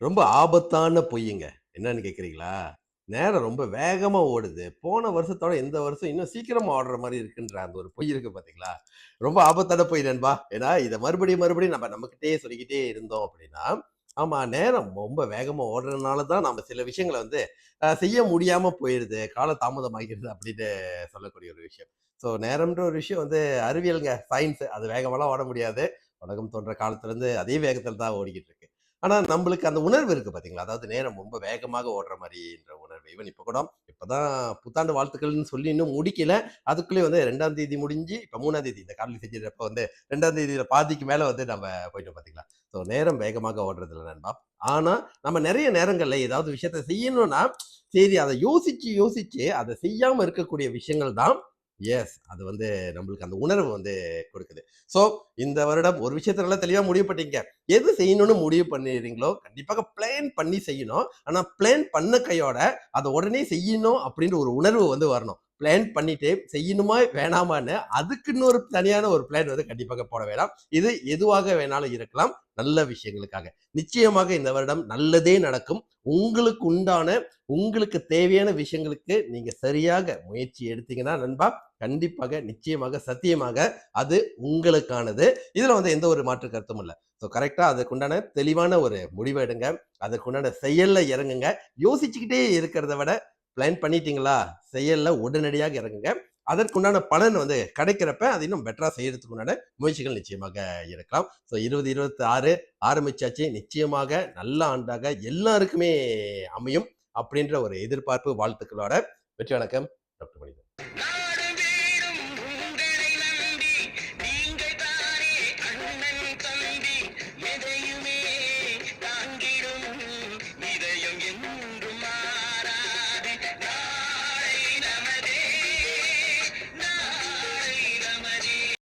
ரொம்ப ஆபத்தான பொய்யுங்க. என்னன்னு கேட்கிறீங்களா? நேரம் ரொம்ப வேகமா ஓடுது. போன வருஷத்தோட இந்த வருஷம் இன்னும் சீக்கிரமா ஓடுற மாரி இருக்குன்ற அந்த ஒரு பொய் இருக்கு பார்த்தீங்களா? ரொம்ப ஆபத்தான பொய் நண்பா. ஏன்னா, இத மறுபடியும் மறுபடியும் நம்ம நம்மகிட்டயே சொல்லிக்கிட்டே இருந்தோம் அப்படின்னா, ஆமா நேரம் ரொம்ப வேகமா ஓடுறதுனால தான் நம்ம சில விஷயங்கள வந்து செய்ய முடியாம போயிருது. கால தாமதமாகிறது அப்படின்னு சொல்லக்கூடிய ஒரு விஷயம். ஸோ நேரம்ன்ற ஒரு விஷயம் வந்து அறிவியல்ங்க, சயின்ஸ். அது வேகமாலாம் ஓட முடியாது. உலகம் தோன்ற காலத்துலருந்து அதே வேகத்துல தான் ஓடிக்கிட்டு இருக்கு. ஆனா நம்மளுக்கு அந்த உணர்வு இருக்கு பாத்தீங்களா? அதாவது நேரம் ரொம்ப வேகமாக ஓடுற மாரின்ற உணர்வு. ஈவன் இப்ப கூட இப்பதான் புத்தாண்டு வாழ்த்துக்கள்ன்னு சொல்லி இன்னும் முடிக்கல. அதுக்குள்ளயே வந்து 2ஆம் தேதி முடிஞ்சு, இப்ப 3ஆம் தேதி இந்த காணொளி செஞ்சப்ப வந்து 2ஆம் தேதியில பாதிக்கு மேல வந்து நம்ம போயிட்டோம் பாத்தீங்களா? ஸோ நேரம் வேகமாக ஓடுறதில்ல நண்பா. ஆனா, நம்ம நெறைய நேரங்கள்ல ஏதாவது விஷயத்த செய்யணும்னா, சரி அத யோசிச்சு, யோசிச்சு அத செய்யாம இருக்கக்கூடிய விஷயங்கள் தான் அது வந்து நம்மளுக்கு அந்த உணர்வு வந்து கொடுக்குது. ஸோ இந்த வருடம் ஒரு விஷயத்த நல்லா தெளிவா முடிவு பண்ணிட்டீங்க. எது செய்யணும்னு முடிவு பண்ணிடுறீங்களோ, கண்டிப்பாக பிளான் பண்ணி செய்யணும். ஆனா பிளான் பண்ண கையோட, அத உடனே செய்யணும் அப்படின்ற ஒரு உணர்வு வந்து வரணும். பிளான் பண்ணிட்டு செய்யணுமா, வேணாமான்னு அதுக்கு இன்னொரு தனியான ஒரு பிளான் வந்து கண்டிப்பாக போட வேணாம். இது எதுவாக வேணாலும் இருக்கலாம். நல்ல விஷயங்களுக்காக. நிச்சயமாக இந்த வருடம் நல்லதே நடக்கும். உங்களுக்கு உண்டான, உங்களுக்கு தேவையான விஷயங்களுக்கு நீங்க சரியாக முயற்சி எடுத்தீங்கன்னா நண்பா, கண்டிப்பாக, நிச்சயமாக, சத்தியமாக அது உங்களுக்கானது. இதுல வந்து எந்த ஒரு மாற்று கருத்தும் இல்ல. ஸோ கரெக்ட்டா அதுக்குண்டான தெளிவான ஒரு முடிவ எடுங்க. அதற்குண்டான செயல்ல இறங்குங்க. யோசிச்சுக்கிட்டே இருக்கிறத விட, பிளான் பண்ணிட்டீங்களா? செயல்ல உடனடியாக இறங்குங்க. அதற்குண்டான பலன் வந்து கிடைக்கிறப்ப, அது இன்னும் பெட்டரா செய்யறதுக்கு உண்டான முயற்சிகள் நிச்சயமாக இருக்கலாம். ஸோ 2026 ஆரம்பிச்சாச்சு. நிச்சயமாக நல்ல ஆண்டாக எல்லாருக்குமே அமையும். அப்படின்ற ஒரு எதிர்பார்ப்பு, வாழ்த்துக்களோட வெற்றி வணக்கம். டாக்டர் மணி. எதையுமே தாங்கிடும் இதயம் என்ன